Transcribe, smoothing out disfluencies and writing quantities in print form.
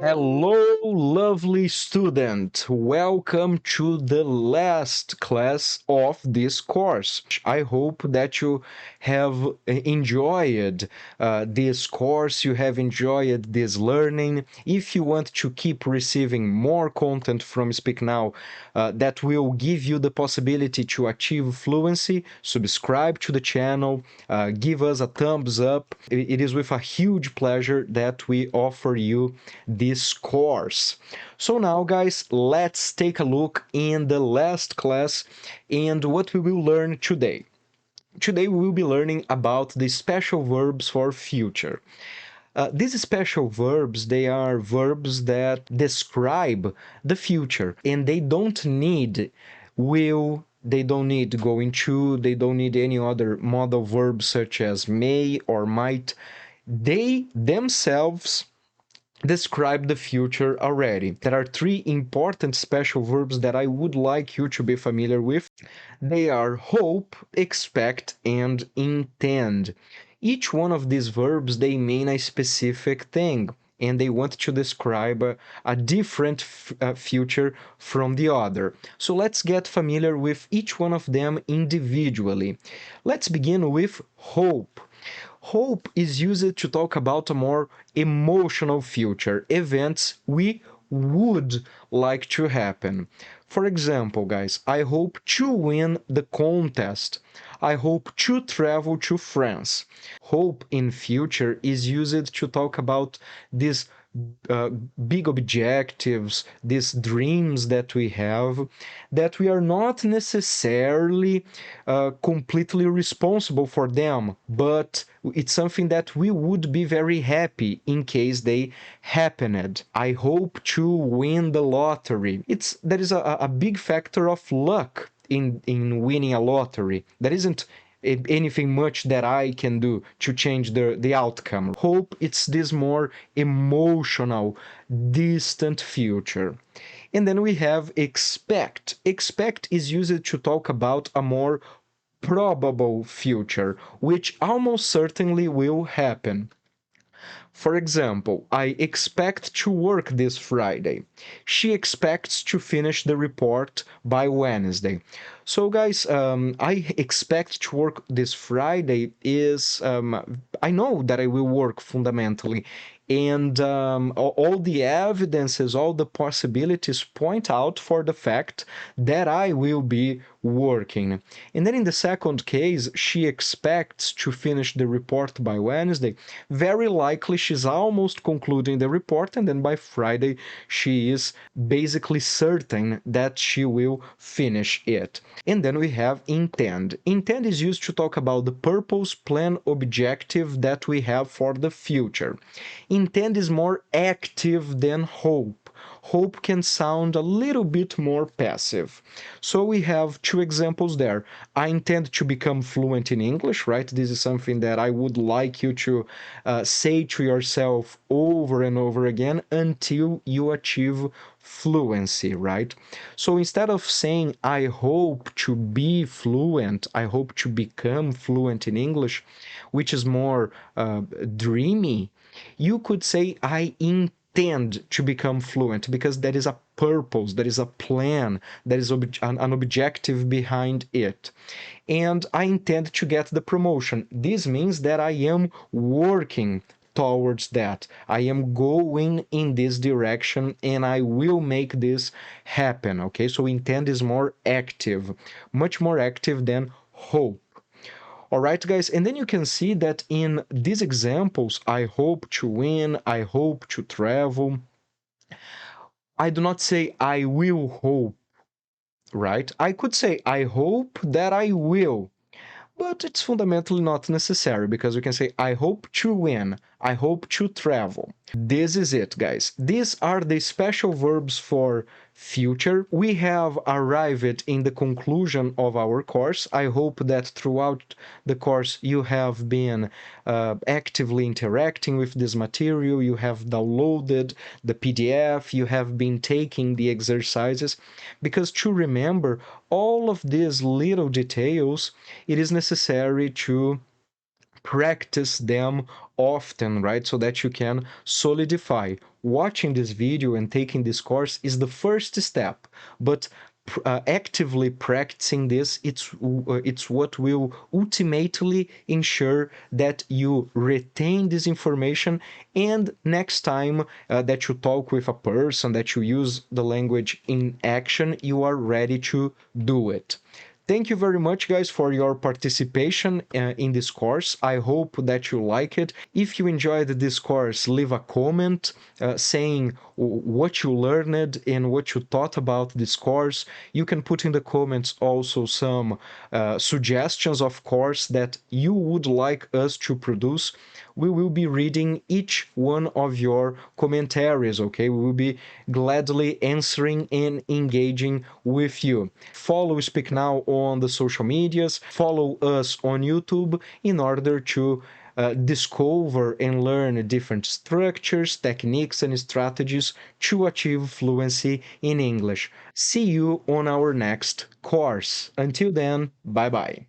Hello, lovely student. Welcome to the last class of this course. I hope that you have enjoyed this course, you have enjoyed this learning. If you want to keep receiving more content from Speak Now that will give you the possibility to achieve fluency, subscribe to the channel, give us a thumbs up. It is with a huge pleasure that we offer you this course. So now, guys, let's take a look in the last class and what we will learn today. Today we will be learning about the special verbs for future. These special verbs, they are verbs that describe the future, and they don't need will, they don't need going to, they don't need any other modal verbs such as may or might. They themselves describe the future already. There are three important special verbs that I would like you to be familiar with. They are hope, expect, and intend. Each one of these verbs, they mean a specific thing, and they want to describe a different future from the other. So let's get familiar with each one of them individually. Let's begin with hope. Hope is used to talk about a more emotional future, events we would like to happen. For example, guys, I hope to win the contest. I hope to travel to France. Hope in future is used to talk about these uh, big objectives, these dreams that we have, that we are not necessarily completely responsible for them, but it's something that we would be very happy in case they happened. I hope to win the lottery. There is a big factor of luck in winning a lottery. There isn't anything much that I can do to change the outcome. Hope it's this more emotional, distant future. And then we have expect. Expect is used to talk about a more probable future, which almost certainly will happen. For example, I expect to work this Friday. She expects to finish the report by Wednesday. So, guys, I expect to work this Friday is I know that I will work fundamentally, and all the evidences, all the possibilities point out for the fact that I will be working. And then in the second case, she expects to finish the report by Wednesday. Very likely she's almost concluding the report, and then by Friday she is basically certain that she will finish it. And then we have intend. Intend is used to talk about the purpose, plan, objective that we have for the future. Intend is more active than hope. Hope can sound a little bit more passive. So we have two examples there. I intend to become fluent in English, right? This is something that I would like you to say to yourself over and over again until you achieve fluency, right? So instead of saying, I hope to be fluent, I hope to become fluent in English, which is more dreamy, you could say, I intend to become fluent because there is a purpose, there is a plan, there is an objective behind it. And I intend to get the promotion. This means that I am working towards that. I am going in this direction and I will make this happen. Okay, so intend is more active, much more active than hope. All right, guys, and then you can see that in these examples, I hope to win, I hope to travel. I do not say I will hope, right? I could say I hope that I will, but it's fundamentally not necessary because we can say I hope to win, I hope to travel. This is it, guys. These are the special verbs for future. We have arrived in the conclusion of our course. I hope that throughout the course you have been actively interacting with this material, you have downloaded the PDF, you have been taking the exercises, because to remember all of these little details, it is necessary to practice them often, right? So that you can solidify. Watching this video and taking this course is the first step, but actively practicing this, it's what will ultimately ensure that you retain this information, and next time that you talk with a person, that you use the language in action, you are ready to do it. Thank you very much, guys, for your participation in this course. I hope that you like it. If you enjoyed this course, leave a comment saying what you learned and what you thought about this course. You can put in the comments also some suggestions of course that you would like us to produce. We will be reading each one of your commentaries, okay? We will be gladly answering and engaging with you. Follow Speak Now on the social medias, follow us on YouTube in order to discover and learn different structures, techniques, and strategies to achieve fluency in English. See you on our next course. Until then, bye bye.